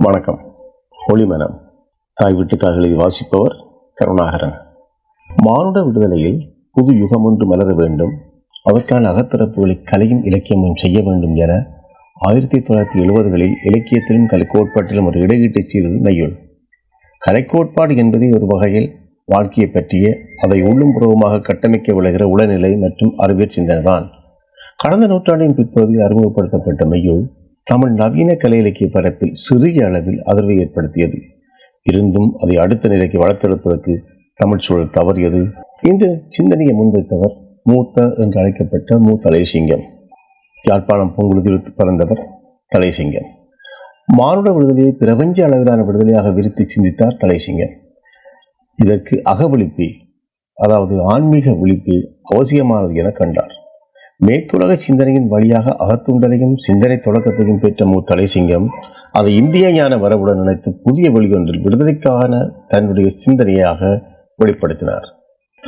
வணக்கம். ஒளிமனம் தாய் வீட்டுக்காக வாசிப்பவர் கருணாகரன். மானுட விடுதலையில் புது யுகம் ஒன்று மலர வேண்டும், அதற்கான அகத்திறப்புகளை கலையும் இலக்கியமும் செய்ய வேண்டும் என 1970களில் இலக்கியத்திலும் கலைக்கோட்பாட்டிலும் ஒரு இடையீட்டை செய்தது மெய்யுள். கலைக்கோட்பாடு என்பதே ஒரு வகையில் வாழ்க்கையை பற்றிய அதை உள்ளும் புறவுமாக கட்டமைக்க விளைகிற உளநிலை மற்றும் அறிவியல் சிந்தனை தான். கடந்த நூற்றாண்டின் பிற்பகுதியில் அறிமுகப்படுத்தப்பட்ட மெய்யுள் தமிழ் நவீன கலை இலக்கிய பரப்பில் சிறிய அளவில் அதிர்வை ஏற்படுத்தியது. இருந்தும் அதை அடுத்த நிலைக்கு வளர்த்தெடுப்பதற்கு தமிழ் சூழல் தவறியது. இந்த சிந்தனையை முன்வைத்தவர் மூத்த என்று அழைக்கப்பட்ட தலைசிங்கம். யாழ்ப்பாணம் பூங்குளத்தில் பிறந்தவர் தலைசிங்கம். மானுட விடுதலையை பிரபஞ்ச அளவிலான விடுதலையாக விரித்து சிந்தித்தார் தலைசிங்கம். இதற்கு அகவிழிப்பு, அதாவது ஆன்மீக விழிப்பு அவசியமானது என கண்டார். மேற்குலக சிந்தனையின் வழியாக அகத்துண்டலையும் சிந்தனை தொடக்கத்தையும் பெற்ற தலைசிங்கம் அதை இந்திய ஞான வரவுடன் நினைத்து புதிய வழியொன்றில் விடுதலைக்கான தன்னுடைய சிந்தனையாக வெளிப்படுத்தினார்.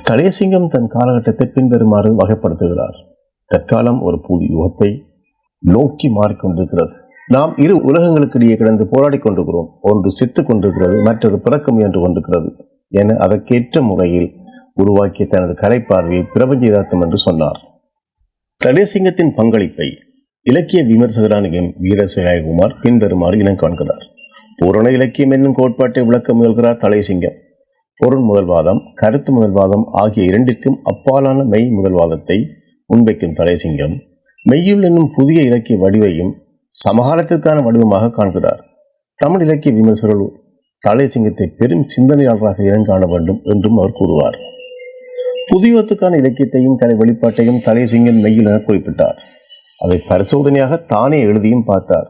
தலைசிங்கம் தன் காலகட்டத்தை பின்வருமாறு வகைப்படுத்துகிறார். தற்காலம் ஒரு புதிய யுகத்தை நோக்கி மாறிக்கொண்டிருக்கிறது. நாம் இரு உலகங்களுக்கிடையே கிடந்து போராடி கொண்டிருக்கிறோம். ஒன்று செத்துக் கொண்டிருக்கிறது, மற்றொரு பிறக்க முயன்று கொண்டிருக்கிறது என அதற்கேற்ற முறையில் உருவாக்கிய தனது கலைப்பார்வையை பிரபஞ்ச யதார்த்தம் என்று சொன்னார். தலைசிங்கத்தின் பங்களிப்பை இலக்கிய விமர்சகரான எம் வீரசிகாயகுமார் பின்வருமாறு இனம் காண்கிறார். பூரண இலக்கியம் என்னும் கோட்பாட்டை விளக்க முயல்கிறார் தலைசிங்கம். பொருள் முதல்வாதம், கருத்து முதல்வாதம் ஆகிய இரண்டிற்கும் அப்பாலான மெய் முதல்வாதத்தை முன்வைக்கும் தலைசிங்கம் மெய்யுள் என்னும் புதிய இலக்கிய வடிவையும் சமகாலத்திற்கான வடிவமாக காண்கிறார். தமிழ் இலக்கிய விமர்சகர்கள் தலைசிங்கத்தை பெரும் சிந்தனையாளராக இனம் காண வேண்டும் என்றும் அவர் கூறுவார். புதியத்துக்கான இலக்கியத்தையும் கலை வெளிப்பாட்டையும் தலைசிங்கம் மெய்யுள் என குறிப்பிட்டார். அதை பரிசோதனையாக தானே எழுதியும் பார்த்தார்.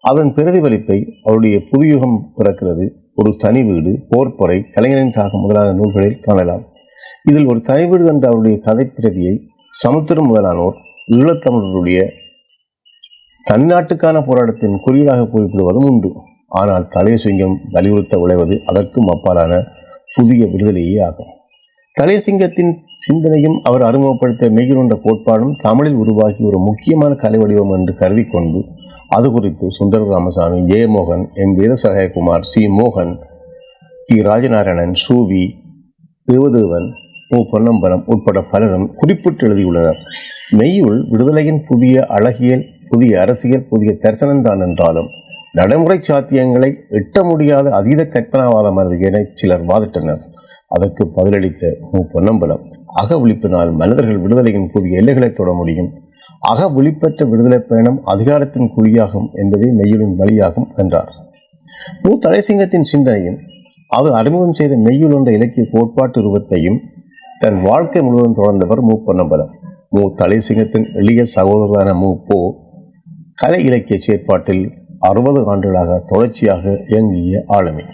அதன் பிரதிபலிப்பை அவருடைய புதியுகம் பிறக்கிறது, ஒரு தனி வீடு, போர்ப்பொறை, கலைஞரின் தாகம் முதலான நூல்களில் காணலாம். இதில் ஒரு தனி வீடு என்ற அவருடைய கதை பிரதியை சமுத்திரம் முதலானோர் ஈழத்தமிழருடைய தன்னாட்டுக்கான போராட்டத்தின் குறியீடாக குறிப்பிடுவதும் உண்டு. ஆனால் தலைசிங்கம் வலியுறுத்த விளைவது அதற்கும் அப்பாலான புதிய விடுதலையே ஆகும். தலைசிங்கத்தின் சிந்தனையும் அவர் அறிமுகப்படுத்த மெய்யுள் என்ற கோட்பாடும் தமிழில் உருவாக்கி ஒரு முக்கியமான கலை வடிவம் என்று கருதி கொண்டு அது குறித்து சுந்தர ராமசாமி, ஜெயமோகன், எம் வீரசகாயகுமார், சி மோகன், கி ராஜநாராயணன், சூவி, தேவதேவன், மு பொன்னம்பலம் உட்பட பலரும் குறிப்பிட்டு எழுதியுள்ளனர். மெய்யுள் விடுதலையின் புதிய அழகியல், புதிய அரசியல், புதிய தரிசனம்தான் என்றாலும் நடைமுறை சாத்தியங்களை எட்ட முடியாத அதீத கற்பனாவாதம் என சிலர் வாதிட்டனர். அதற்கு பதிலளித்த மு பொன்னம்பலம், அக விழிப்பினால் மனிதர்கள் விடுதலையின் புதிய எல்லைகளை தொட முடியும். அக விழிப்பற்ற விடுதலை பயணம் அதிகாரத்தின் குழியாகும் என்பதே மெய்யுளின் வழியாகும் என்றார். மு தலைசிங்கத்தின் சிந்தனையும் அது அறிமுகம் செய்த மெய்யுள் என்ற இலக்கிய கோட்பாட்டு உருவத்தையும் தன் வாழ்க்கை முழுவதும் தொடர்ந்தவர் மு பொன்னம்பலம். மு தலைசிங்கத்தின் எளிய சகோதரரான மு போ கலை இலக்கிய செயற்பாட்டில் 60 ஆண்டுகளாக தொடர்ச்சியாக இயங்கிய ஆளுமை.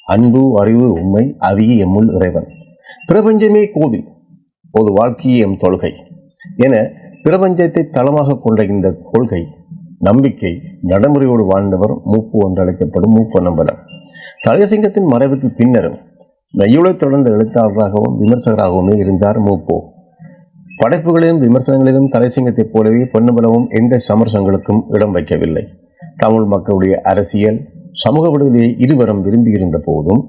அன்பு, அறிவு, உண்மை, அவிய எம்முள் இறைவன், பிரபஞ்சமே கோவில், பொது வாழ்க்கையே எம் தொழுகை என பிரபஞ்சத்தை தளமாக கொண்ட இந்த கொள்கை நம்பிக்கை நடைமுறையோடு வாழ்ந்தவர் மூப்பு என்று அழைக்கப்படும் மு பொன்னம்பலம். தலைசிங்கத்தின் மறைவுக்கு பின்னரும் மெய்யுளை தொடர்ந்த எழுத்தாளராகவும் விமர்சகராகவுமே இருந்தார் மூப்போ. படைப்புகளிலும் விமர்சனங்களிலும் தலைசிங்கத்தைப் போலவே பொன்னம்பலமும் எந்த சமரசங்களுக்கும் இடம் வைக்கவில்லை. தமிழ் மக்களுடைய அரசியல், சமூக விடுதலையை இருவரும் விரும்பியிருந்த போதும்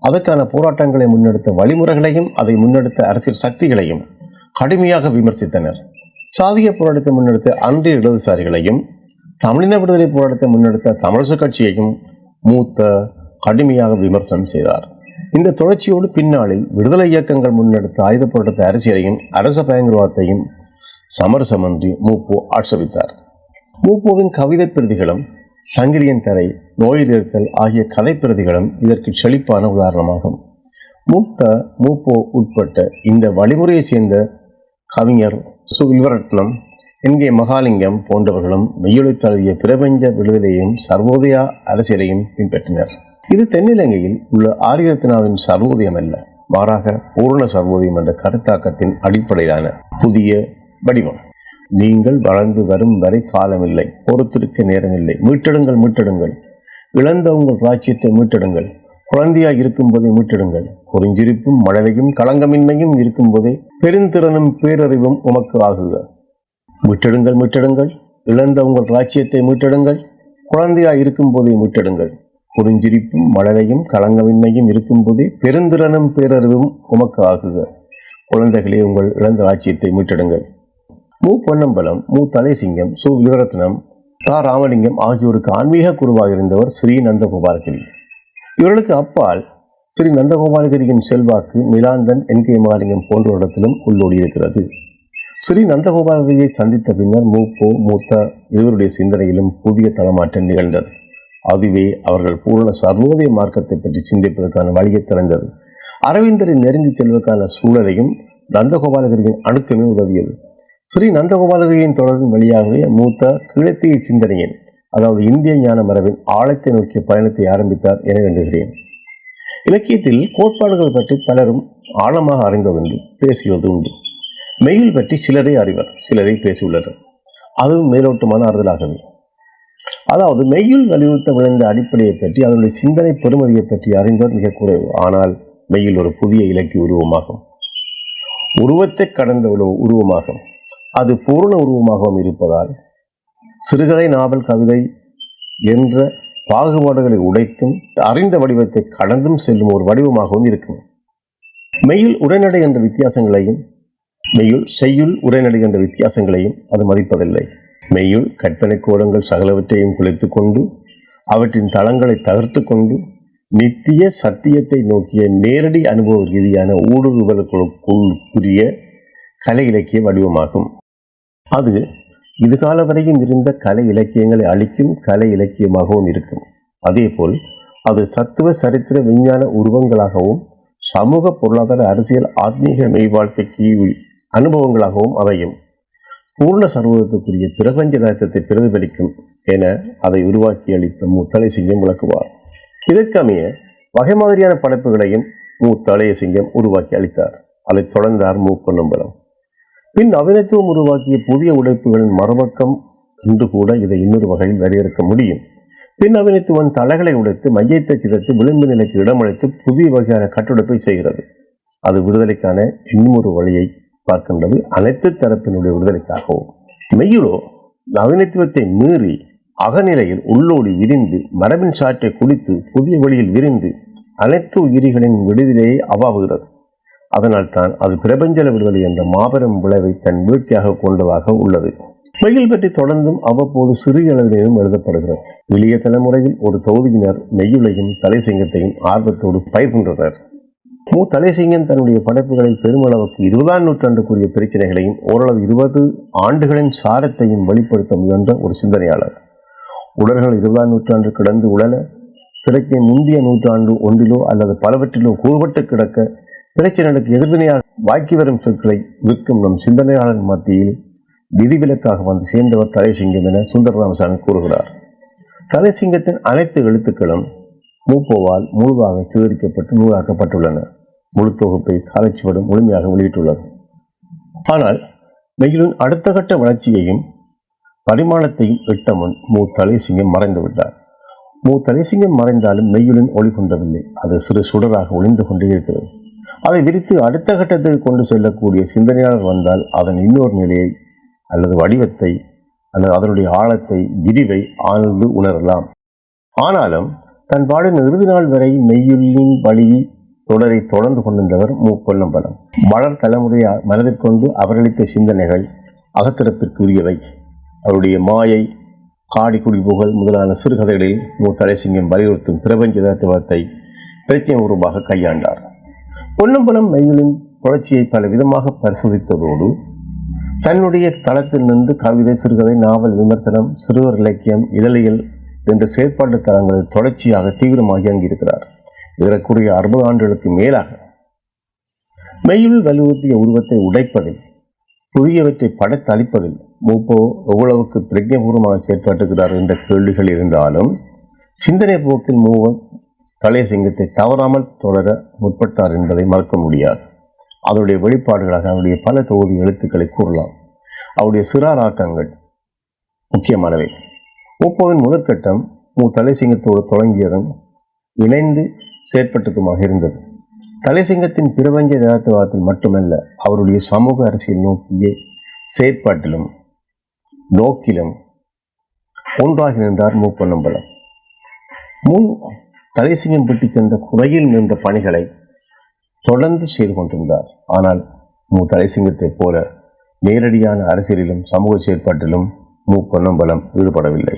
அதற்கான போராட்டங்களை முன்னெடுத்த வழிமுறைகளையும் அதை முன்னெடுத்த அரசியல் சக்திகளையும் கடுமையாக விமர்சித்தனர். சாதிய போராட்டத்தை முன்னெடுத்த அன்றைய இடதுசாரிகளையும் தமிழின விடுதலை போராட்டத்தை முன்னெடுத்த தமிழரசு கட்சியையும் மூத்த கடுமையாக விமர்சனம் செய்தார். இந்த தொடர்ச்சியோடு பின்னாளில் விடுதலை இயக்கங்கள் முன்னெடுத்த ஆயுத போராட்டத்தை அரசியலையும் அரச பயங்கரவாதத்தையும் சமரசமின்றி மூப்போ ஆட்சேபித்தார். மூப்போவின் கவிதை பிரதிகளும் சங்கிலியன் தரை, நோயில் இருத்தல் ஆகிய கதை பிரதிகளும் இதற்கு செழிப்பான உதாரணமாகும். மூப்போ உட்பட்ட இந்த வழிமுறையை சேர்ந்த கவிஞர் சுவில்வரட்னம், என்கே மகாலிங்கம் போன்றவர்களும் மெய்யுளை தழுவிய பிரபஞ்ச விடுதலையையும் சர்வோதய அரசியலையும் பின்பற்றினர். இது தென்னிலங்கையில் உள்ள ஆரியரத்னாவின் சர்வோதயம் அல்ல, மாறாக பூரண சர்வோதயம் என்ற கருத்தாக்கத்தின் அடிப்படையிலான புதிய வடிவம். நீங்கள் வளர்ந்து வரும் வரை காலமில்லை, பொறுத்திருக்க நேரமில்லை, மீட்டெடுங்கள் மீட்டெடுங்கள், இழந்த உங்கள் ராஜ்யத்தை மீட்டெடுங்கள், குழந்தையாய் இருக்கும்போதே மீட்டெடுங்கள், குறிஞ்சிரிப்பும் மழலையும் களங்கமின்மையும் இருக்கும்போதே பெருந்திறனும் பேரறிவும் உமக்கு ஆகுக. மீட்டெடுங்கள் மீட்டெடுங்கள், இழந்த உங்கள் ராஜ்யத்தை மீட்டெடுங்கள், குழந்தையாய் இருக்கும் போதே மீட்டெடுங்கள், குறிஞ்சிரிப்பும் மழலையும் களங்கமின்மையும் இருக்கும்போதே பெருந்திறனும் பேரறிவும் உமக்கு ஆகுக. குழந்தைகளே, உங்கள் இழந்த ஆட்சியத்தை மீட்டெடுங்கள். மு. பொன்னம்பலம், மு. தலைசிங்கம், சு. வில்வரத்னம், தா. ராமலிங்கம் ஆகியோருக்கு ஆன்மீக குருவாக இருந்தவர் ஸ்ரீ நந்தகோபாலகிரி. இவர்களுக்கு அப்பால் ஸ்ரீ நந்தகோபாலகிரியின் செல்வாக்கு மிலாந்தன், என். கே. மகாலிங்கம் போன்றவரிடத்திலும் உள்ளோடி இருக்கிறது. ஸ்ரீ நந்தகோபாலகிரியை சந்தித்த பின்னர் மூத்த இருவருடைய சிந்தனையிலும் புதிய தளமாற்றம் நிகழ்ந்தது. அதுவே அவர்கள் பூரண சர்வோதய மார்க்கத்தை பற்றி சிந்திப்பதற்கான வழியை திறந்தது. அரவிந்தரை நெருங்கி செல்வதற்கான சூழலையும் நந்தகோபாலகிரியின் அணுக்கமே உதவியது. ஸ்ரீ நந்தகோபாலகிரியின் தொடர்பின் வழியாகவே மூத்த கிழத்திய சிந்தனையின், அதாவது இந்திய ஞான மரபின் ஆழத்தை நோக்கிய பயணத்தை ஆரம்பித்தார் என எண்ணுகிறேன். இலக்கியத்தில் கோட்பாடுகள் பற்றி பலரும் ஆழமாக அறிந்ததுண்டு, பேசியது உண்டு. மெய்யில் பற்றி சிலரை அறிவர், சிலரை பேசியுள்ளனர். அதுவும் மேலோட்டமான ஆறுதலாகவே. அதாவது மெய்யுள் வலியுறுத்த விளைந்த அடிப்படையை பற்றி, அதனுடைய சிந்தனை பெருமதியை பற்றி அறிந்தவர் மிக குறைவு. ஆனால் மெய்யில் ஒரு புதிய இலக்கிய உருவமாகும், உருவத்தை கடந்த உருவமாகும். அது பூர்ண உருவமாகவும் இருப்பதால் சிறுகதை, நாவல், கவிதை என்ற பாகுபாடுகளை உடைத்தும் அறிந்த வடிவத்தை கடந்தும் செல்லும் ஒரு வடிவமாகவும் இருக்கும். மெய்யுள் உரைநடை என்ற வித்தியாசங்களையும் செய்யுள் உரைநடை என்ற வித்தியாசங்களையும் அது மதிப்பதில்லை. மெய்யுள் கற்பனை கோலங்கள் சகலவற்றையும் குலைத்து கொண்டு அவற்றின் தளங்களை தகர்த்து கொண்டு நித்திய சத்தியத்தை நோக்கிய நேரடி அனுபவ ரீதியான ஊடுருவலுக்குரிய கலை இலக்கிய வடிவமாகும். அது இதுகால வரையும் இருந்த கலை இலக்கியங்களை அளிக்கும் கலை இலக்கியமாகவும் இருக்கும். அதேபோல் அது தத்துவ, சரித்திர, விஞ்ஞான உருவங்களாகவும் சமூக, பொருளாதார, அரசியல், ஆத்மீக மெய் வாழ்க்கைக்கு அனுபவங்களாகவும் அமையும். பூர்ண சர்வதத்துக்குரிய பிரபஞ்ச தத்துவத்தை பிரதிபலிக்கும் என அதை உருவாக்கி அளித்த மு. தலைசிங்கம் விளக்குவார். இதற்கமைய வகை மாதிரியான படைப்புகளையும் மு. தலைசிங்கம் உருவாக்கி அளித்தார். அதைத் தொடர்ந்தார் மு. பொன்னம்பலம். பின் நவீனத்துவம் உருவாக்கிய புதிய உடைப்புகளின் மறுபக்கம் என்று கூட இதை இன்னொரு வகையில் வரையறுக்க முடியும். பின் நவீனத்துவம் தலைகளை உடைத்து மையத்தை சிதைத்து விளிம்பு நிலைக்கு இடமளித்து புதிய வகையான கட்டுடைப்பை செய்கிறது. அது விடுதலைக்கான இன்னொரு வழியை பார்க்கின்றது, அனைத்து தரப்பினுடைய விடுதலைக்காகவும். மெய்யுளோ நவீனத்துவத்தை மீறி அகநிலையில் உள்ளோடி விரிந்து மரபின் சாற்றை குடித்து புதிய வழியில் விரிந்து அனைத்து உயிரிகளின் விடுதலையை அவாவுகிறது. அதனால் தான் அது பிரபஞ்ச விடுதலை என்ற மாபெரும் விளைவை தன் வீழ்ச்சியாக கொண்டதாக உள்ளது. மெய்யில் பற்றி தொடர்ந்தும் அவ்வப்போது சிறிய அளவிலும் எழுதப்படுகிறது. இளைய தலைமுறையில் ஒரு தொகுதியினர் மெய்யுளையும் தலைசிங்கத்தையும் ஆர்வத்தோடு பயிர்கின்றனர். மு. தலைசிங்கம் தன்னுடைய படைப்புகளில் பெருமளவுக்கு 20ஆம் நூற்றாண்டுக்குரிய பிரச்சனைகளையும் ஓரளவு 20 ஆண்டுகளின் சாரத்தையும் வெளிப்படுத்த முயன்ற ஒரு சிந்தனையாளர். உடல்கள் 20ஆம் நூற்றாண்டு கிடந்து உழல, கிடைக்க முந்தைய நூற்றாண்டு ஒன்றிலோ அல்லது பலவற்றிலோ கூறுபட்டு கிடக்க, பிரச்சனைகளுக்கு எதிர்வினையாக வாக்கி வரும் சொற்களை விற்கும் நம் சிந்தனையாளர் மத்தியில் விதிவிலக்காக வந்து சேர்ந்தவர் தலைசிங்கம் என சுந்தர ராமசாமி கூறுகிறார். தலைசிங்கத்தின் அனைத்து எழுத்துக்களும் மூப்போவால் முழுவாக சேகரிக்கப்பட்டு நூலாக்கப்பட்டுள்ளன. முழு தொகுப்பை காலச்சுவடு முழுமையாக வெளியிட்டுள்ளது. ஆனால் மெய்யுளின் அடுத்த கட்ட வளர்ச்சியையும் பரிமாணத்தையும் எட்ட முன் மு. தலைசிங்கம் மறைந்துவிட்டார். மு. தலைசிங்கம் மறைந்தாலும் மெய்யுளின் ஒளி கொண்டவில்லை. அது சிறு சுடராக ஒளிந்து கொண்டே இருக்கிறது. அதை விரித்து அடுத்த கட்டத்துக்கு கொண்டு செல்லக்கூடிய சிந்தனையாளர் வந்தால் அதன் இன்னொரு நிலையை அல்லது வடிவத்தை அல்லது அதனுடைய ஆழத்தை, விரிவை ஆழ்ந்து உணரலாம். ஆனாலும் தன் பாடின் இறுதி நாள் வரை மெய்யுள்ளின் வழி தொடரை தொடர்ந்து கொண்டிருந்தவர் மு. பொன்னம்பலம். வளர் தலைமுறையை மனதிற்கொண்டு அவரளித்த சிந்தனைகள் அகத்திறப்பிற்குரியவை. அவருடைய மாயை, காடி குடிபுகழ் முதலான சிறுகதைகளில் மு. தலைசிங்கம் வலியுறுத்தும் பிரபஞ்ச தத்துவத்தை பிரச்சனை உருவாக கையாண்டார். பொன்னம்பலம் மெய்யுளின் புரட்சியை பல விதமாக பரிசோதித்ததோடு தன்னுடைய தளத்தில் நின்று கவிதை, சிறுகதை, நாவல், விமர்சனம், சிறுவர் இலக்கியம், இதழியல் என்ற செயற்பாட்டு தளங்களில் தொடர்ச்சியாக தீவிரமாகி அங்கிருக்கிறார். ஏறக்குறைய 60 ஆண்டுகளுக்கு மேலாக மெய்யுள் வலியுறுத்திய உருவத்தை உடைப்பதில், புதியவற்றை படைத்தளிப்பதில் மூப்போ எவ்வளவுக்கு பிரஜபூர்வமாக செயற்பாட்டுகிறார் என்ற கேள்விகள் இருந்தாலும் சிந்தனை போக்கில் மூவர் தலைசிங்கத்தை தவறாமல் தொடர முற்பட்டார் என்பதை மறக்க முடியாது. அதனுடைய வெளிப்பாடுகளாக அவருடைய பல தொகுதி எழுத்துக்களை கூறலாம். அவருடைய சிறாராக்கங்கள் முக்கியமானவை. மூப்போவின் முதற்கட்டம் மு. தலைசிங்கத்தோடு தொடங்கியதும் இணைந்து செயற்பட்டதுமாக இருந்தது. தலைசிங்கத்தின் பிரபஞ்ச தத்துவத்தில் மட்டுமல்ல, அவருடைய சமூக அரசியல் நோக்கிய செயற்பாட்டிலும் நோக்கிலும் ஒன்றாகி நின்றார் மு. பொன்னம்பலம். முன் தலைசிங்கம் விட்டு சென்ற குறையில் நின்ற பணிகளை தொடர்ந்து செய்து கொண்டிருந்தார். ஆனால் தலைசிங்கத்தைப் போல நேரடியான அரசியலிலும் சமூக செயற்பாட்டிலும் பொன்னம்பலம் ஈடுபடவில்லை.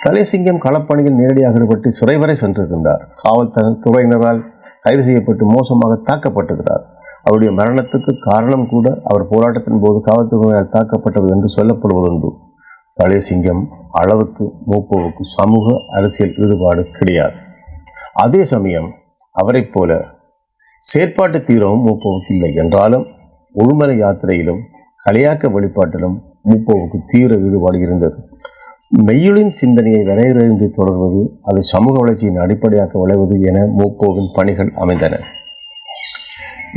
தலைசிங்கம் களப்பணியில் நேரடியாக ஈடுபட்டு சிறை வரை சென்றிருந்தார். காவல்துறையினரால் கைது செய்யப்பட்டு மோசமாக தாக்கப்பட்டிருக்கிறார். அவருடைய மரணத்துக்கு காரணம் கூட அவர் போராட்டத்தின் போது காவல்துறையினரால் தாக்கப்பட்டது என்று சொல்லப்படுவதுண்டு. தலைசிங்கம் அளவுக்கு மூப்போவுக்கு சமூக அரசியல் ஈடுபாடு கிடையாது. அதே சமயம் அவரை போல செயற்பாட்டு தீவிரமும் மூப்போவுக்கு இல்லை என்றாலும் உள்மலை யாத்திரையிலும் கலையாக்க வெளிப்பாட்டிலும் மூப்போவுக்கு தீவிர ஈடுபாடு இருந்தது. மெய்யுளின் சிந்தனையை வரையறையின்றி தொடர்வது, அது சமூக வளர்ச்சியின் அடிப்படையாக்க விளைவது என மூப்போவின் பணிகள் அமைந்தன.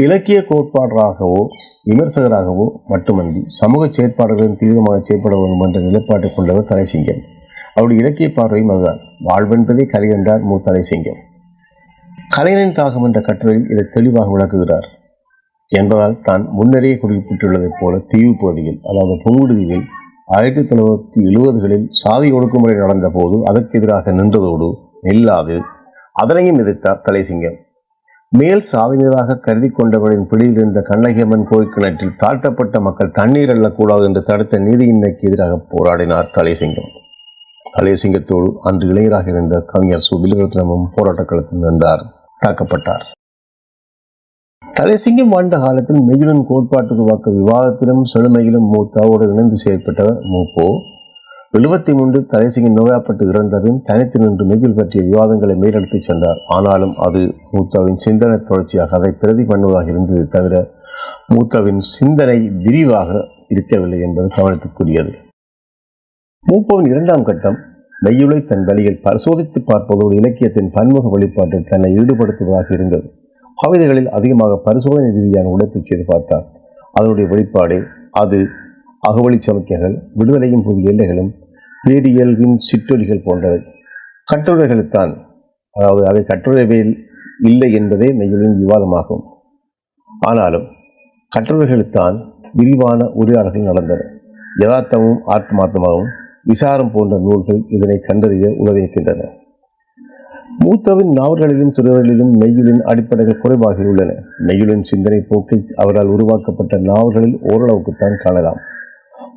இலக்கிய கோட்பாடராகவோ விமர்சகராகவோ மட்டுமன்றி சமூக செயற்பாடுகளின் தீவிரமாக செயற்பட வேண்டும் என்ற நிலைப்பாட்டை கொண்டவர் தலைசிங்கம். அவருடைய இலக்கிய பார்வையும் அதுதான். வாழ்வென்பதே கலை என்றார் தலைசிங்கம். கலைஞரின் தாகம் என்ற கட்டுரையில் இதை தெளிவாக விளக்குகிறார். என்பதால் தான் முன்னரே குறிப்பிட்டுள்ளதைப் போல தீவு பகுதியில், அதாவது புங்குடுதீவில் 1970களில் சாதி ஒடுக்குமுறை நடந்த போது அதற்கு எதிராக நின்றதோடு நில்லாது அதனையும் எதிர்த்தார் தலைசிங்கம். மேல் சாதனையாக கருதி கொண்டவரின் பிடியில் இருந்த கண்ணகியம்மன் கோயில் கிணற்றில் தாழ்த்தப்பட்ட மக்கள் தண்ணீர் அள்ளக்கூடாது என்று தடுத்த நீதியின்மைக்கு எதிராக போராடினார் தலைசிங்கம். தலைசிங்கத்தோடு அன்று இளைஞராக இருந்த கவிஞர் சுபிலரத்னமும் போராட்ட களத்தில் நின்றார், தாக்கப்பட்டார். தலைசிங்கம் வாழ்ந்த காலத்தில் மெய்யுடன் கோட்பாட்டு உருவாக்க விவாதத்திலும் செழுமையிலும் மூத்தாவோடு இணைந்து செயற்பட்டவர் மூப்போ. 73 தலைசிங்கம் நோயாப்பட்டு இறந்தபின் தனித்து நின்று மெய்யுள் பற்றிய விவாதங்களை மேலெடுத்துச் சென்றார். ஆனாலும் அது மூத்தாவின் சிந்தனை தொடர்ச்சியாக அதை பிரதி பண்ணுவதாக இருந்தது தவிர மூத்தாவின் சிந்தனை விரிவாக இருக்கவில்லை என்பது கவனத்துக்குரியது. மூப்போவின் இரண்டாம் கட்டம் மெய்யுளை தன் வழியில் பரிசோதித்து பார்ப்பதோடு இலக்கியத்தின் பன்முக வெளிப்பாட்டில் தன்னை ஈடுபடுத்துவதாக இருந்தது. கவிதைகளில் அதிகமாக பரிசோதனை ரீதியான உழைப்பு செய்து பார்த்தார். அதனுடைய வெளிப்பாடு அது அகவழி சமிக்கைகள், விடுதலையும் புதிய எல்லைகளும், பேரியல்வின் சிற்றொலிகள் போன்றவை. கட்டுரைகளுத்தான், அதாவது அதை கட்டுரைவில் இல்லை என்பதே மெய்யுளின் விவாதமாகும். ஆனாலும் கட்டுரைகளுத்தான் விரிவான உரையாடல்கள் நடந்தன. யதார்த்தமும் ஆத்மார்த்தமாகவும் விசாரம் போன்ற நூல்கள் இதனை கண்டறிய உதவியிருக்கின்றன. மூத்தவின் நாவல்களிலும் சிறுவர்களிலும் மெய்யுளின் அடிப்படைகள் குறைவாகியுள்ளன. மெய்யுளின் சிந்தனை போக்கை அவரால் உருவாக்கப்பட்ட நாவல்களில் ஓரளவுக்குத்தான் காணலாம்.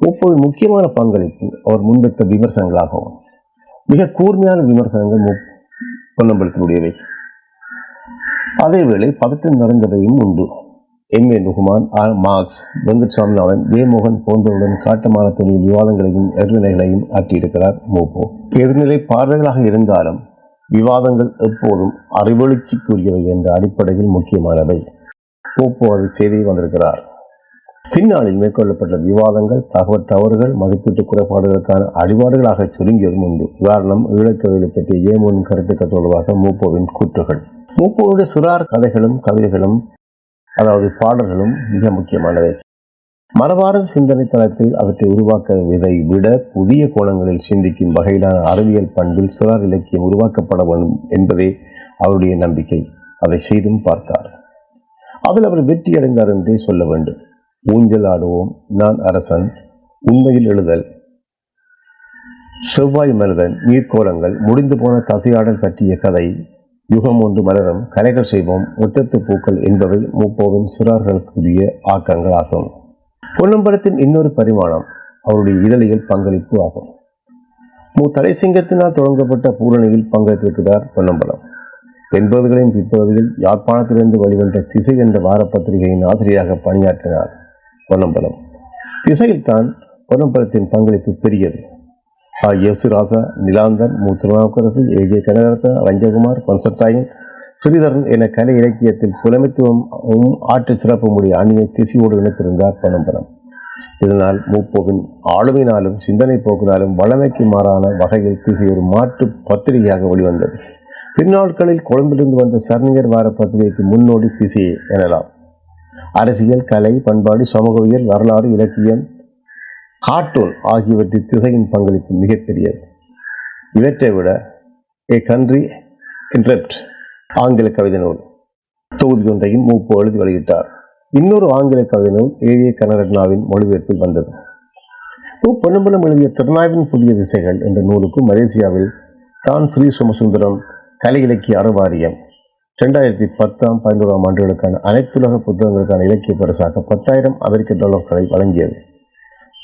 மூப்போவின் முக்கியமான பங்களிப்பு அவர் முன்வைத்த விமர்சனங்களாகும். மிக கூர்மையான விமர்சனங்கள் பொன்னம்பலத்தினுடையவை. அதேவேளை பதற்றம் நடந்தவையும் உண்டு. M.A. நுகுமான், மார்க்ஸ், வெங்கட்சாமிநாதன், மோகன் போன்றவருடன் காட்டமான தொழில் விவாதங்களையும் எதிர்நிலைகளையும் ஆற்றியிருக்கிறார் மூப்போ. எதிர்நிலை பார்வைகளாக இருந்தாலும் விவாதங்கள் எப்போதும் அறிவொளிக்குரியவை என்ற அடிப்படையில் முக்கியமானவை. மூப்போ அதை செய்து வந்திருக்கிறார். பின்னாளில் மேற்கொள்ளப்பட்ட விவாதங்கள் தகவல் தவறுகள், மதிப்பீட்டு குறைபாடுகளுக்கான அடிபாடுகளாக சுருங்கியதும் உண்டு. உதாரணம், ஈழக்கவிதை பற்றிய ஏமோனின் கருத்துக்கள் தொடர்பாக மூப்போவின் கூற்றுகள். மூப்போவுடைய சிறார் கதைகளும் கவிதைகளும், அதாவது பாடல்களும் மிக முக்கியமானவை. மரபார்ந்த சிந்தனை தளத்தில் அவற்றை உருவாக்குவதை விட புதிய கோணங்களில் சிந்திக்கும் வகையிலான அறிவியல் பண்பில் சிறார் இலக்கியம் உருவாக்கப்பட வேண்டும் என்பதே அவருடைய நம்பிக்கை. அதை செய்தும் பார்த்தார். அதில் அவர் வெற்றியடைந்தார் என்றே சொல்ல வேண்டும். ஊஞ்சல் ஆடுவோம், நான் அரசன், உண்மையில் எழுதல், செவ்வாய் மனிதன், நீர்க்கோலங்கள், முடிந்து போன தசையாடல் பற்றிய கதை, யுகம் ஒன்று மலரும், கலைகள் செய்வோம், முற்றத்து பூக்கள் என்பவை மூப்போவின் சிறார்களுக்குரிய ஆக்கங்கள் ஆகும். பொன்னம்பலத்தின் இன்னொரு பரிமாணம் அவருடைய இதழியல் பங்களிப்பு ஆகும். தலைசிங்கத்தினால் தொடங்கப்பட்ட பூரணியில் பங்களித்திருக்கிறார் பொன்னம்பலம். 80களின் பிற்பகுதியில் யாழ்ப்பாணத்திலிருந்து வெளிவந்த திசை என்ற வார பத்திரிகையின் ஆசிரியராக பணியாற்றினார் பொன்னம்பலம். திசையில்தான் பொன்னம்பலத்தின் பங்களிப்பு பெரியது. ராசா, நிலாந்தன், திருநாவுக்கரசு, A.J. கனகரத்ன, ரஞ்சகுமார், பன்சட்டாயன், ஸ்ரீதரன் என கலை இலக்கியத்தில் புலமைத்துவமும் ஆற்றல் சிறப்புமுடைய அணியை திசையோடு இணைத்திருந்தார் பொன்னம்பலம். இதனால் மூப்போவின் ஆளுமையினாலும் சிந்தனை போக்கினாலும் வளமைக்கு மாறான வகையில் திசை ஒரு மாற்று பத்திரிகையாக வெளிவந்தது. பின்னாட்களில் கொழும்பிலிருந்து வந்த சர்ணியர் வார பத்திரிகைக்கு முன்னோடி திசை எனலாம். அரசியல், கலை, பண்பாடு, சமூகவியல், வரலாறு, இலக்கியம், கார்ட்டூன் ஆகியவற்றில் திசையின் பங்களிப்பு மிகப்பெரியது. இவற்றை விட A Country Interrupt ஆங்கில கவிதை நூல் தொகுதி ஒன்றையும் மூப்போ எழுதி வெளியிட்டார். இன்னொரு ஆங்கில கவிதை நூல் A.A. கனகரத்னாவின் மொழிபெயர்ப்பில் வந்தது. பொன்னம்பலம் எழுதிய திருநாவின் புதிய திசைகள் என்ற நூலுக்கு மலேசியாவில் தான் ஸ்ரீ சோமசுந்தரம் கலை இலக்கிய அறவாரியம் 2010-11 ஆண்டுகளுக்கான அனைத்துலக புத்தகங்களுக்கான இலக்கிய பரிசாக $10,000 வழங்கியது.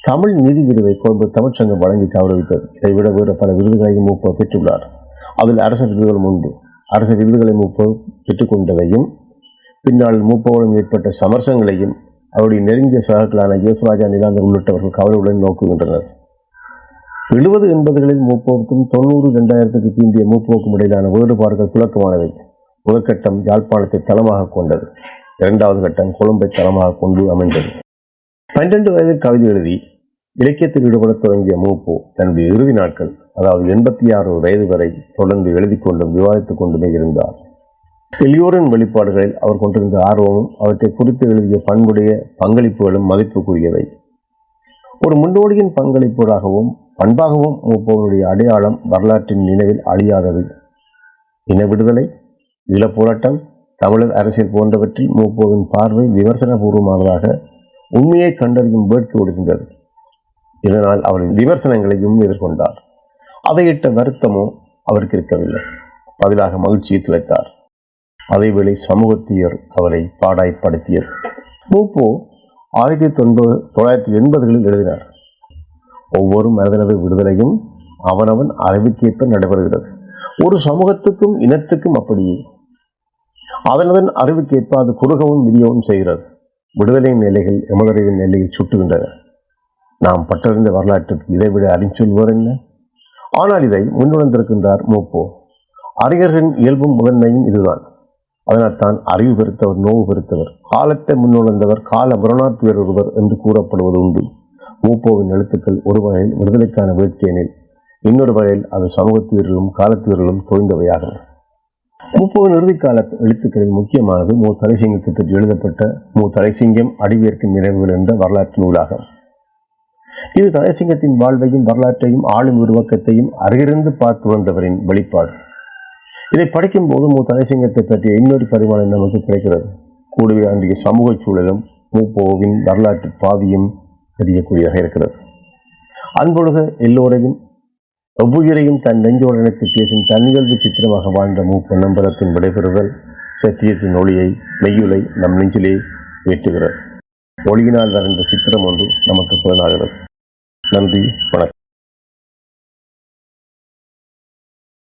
தமிழ் நிதி விருதை கொழும்பு தமிழ்ச்சங்கம் வழங்கி கௌரவித்தது. இதைவிட வேறு பல விருதுகளையும் மூப்போ பெற்றுள்ளார். அதில் அரச விருதுகளும் உண்டு. அரச விருதுகளை மூப்போ பெற்றுக்கொண்டதையும் பின்னால் மூப்போவுடன் ஏற்பட்ட சமரசங்களையும் அவருடைய நெருங்கிய சகாக்களான யேசுராஜா நிலாந்தர் உள்ளிட்டவர்கள் கவலையுடன் நோக்குகின்றனர். 70-80களில் மூப்போவுக்கும் 90-2000க்கு பிந்திய மூப்போவுக்கும் இடையிலான வேறுபாடுகள் துலக்கமானவை. முதற்கட்டம் யாழ்ப்பாணத்தை தளமாக கொண்டது. இரண்டாவது கட்டம் கொழும்பை தளமாக கொண்டு அமைந்தது. 12 வயதில் கவிதை எழுதி இலக்கியத்தில் ஈடுபடத் தொடங்கிய மூப்போ தன்னுடைய இறுதி நாட்கள், அதாவது 86 வயது வரை தொடர்ந்து எழுதி கொண்டும் விவாதித்துக் கொண்டுமே இருந்தார். எளியோரின் வெளிப்பாடுகளில் அவர் கொண்டிருந்த ஆர்வமும் அவற்றை குறித்து எழுதிய பண்புடைய பங்களிப்புகளும் மதிப்புக்குரியவை. ஒரு முன்னோடியின் பங்களிப்புகளாகவும் பண்பாகவும் மூப்போவனுடைய அடையாளம் வரலாற்றின் நினைவில் அழியாதது. இன விடுதலை, ஈழப்போராட்டம், தமிழர் அரசியல் போன்றவற்றில் மூப்போவின் பார்வை விமர்சன பூர்வமானதாக உண்மையை கண்டறியும் வேட்கையோடு இருந்தது. இதனால் அவர் விமர்சனங்களையும் எதிர்கொண்டார். அதையிட்ட வருத்தமோ அவருக்கு இருக்கவில்லை. பதிலாக மகிழ்ச்சியை திளைத்தார். அதேவேளை சமூகத்தியர் அவரை பாடாய்ப்படுத்தியது. மூப்போ 1980களில் எழுதினார், ஒவ்வொரு மனிதனது விடுதலையும் அவனவன் அறிவுக்கேற்ப நடைபெறுகிறது. ஒரு சமூகத்துக்கும் இனத்துக்கும் அப்படியே அதனதன் அறிவுக்கேற்ப அது குறுகவும் விரியவும் செய்கிறது. விடுதலையின் எல்லைகள் எமதறிவின் எல்லையை சுட்டுகின்றன. நாம் பட்டறிந்த வரலாற்றுக்கு இதைவிட அறிஞ்சொல்வர் என்ன? ஆனால் இதை முன்னுணர்ந்திருக்கின்றார் மூப்போ. அறிஞர்களின் இயல்பும் முதன்மையும் இதுதான். அதனால் தான் அறிவு பெருத்தவர் நோவு பெருத்தவர், காலத்தை முன்னுணர்ந்தவர் கால புறநாற்றுவர் ஒருவர் என்று கூறப்படுவது உண்டு. மூப்போவின் எழுத்துக்கள் ஒரு வகையில் விடுதலைக்கான வேட்கையெனில், இன்னொரு வகையில் அது சமூகத்தீர்களும் காலத்தீர்களும் தோய்ந்தவையாகும். மூப்போவின் இறுதிக்கால எழுத்துக்களில் முக்கியமானது மு. தலைசிங்கத்தை பற்றி எழுதப்பட்ட மு. தலைசிங்கம் அடிவேற்கும் நினைவுகள் என்ற வரலாற்று நூலாகும். இது தலைசிங்கத்தின் வாழ்வையும் வரலாற்றையும் ஆளும் உருவக்கத்தையும் அருகிருந்து பார்த்து வந்தவரின் வெளிப்பாடு. இதை படிக்கும் போது மு. தலைசிங்கத்தை பற்றிய இன்னொரு பரிமாணம் நமக்கு கிடைக்கிறது. கூடவே அன்றைய சமூக சூழலும் மூப்போவின் வரலாற்று பாதியும் தெரியக்கூடியதாக இருக்கிறது. அன்பொழுக எல்லோரையும் ஒவ்வுயிரையும் தன் நெஞ்சோடு நினைத்து பேசும் தன்னியல்பு சித்திரமாக வாழ்ந்த மூப்போ நம்பரத்தின் விடைபெறுதல் சத்தியத்தின் ஒளியை மெய்யுலை நம் நெஞ்சிலே ஏற்றுகிறது. ஒளியினால் வரைந்த சித்திரம் ஒன்று நமக்கு புலனாகிறது. நன்றி, வணக்கம்.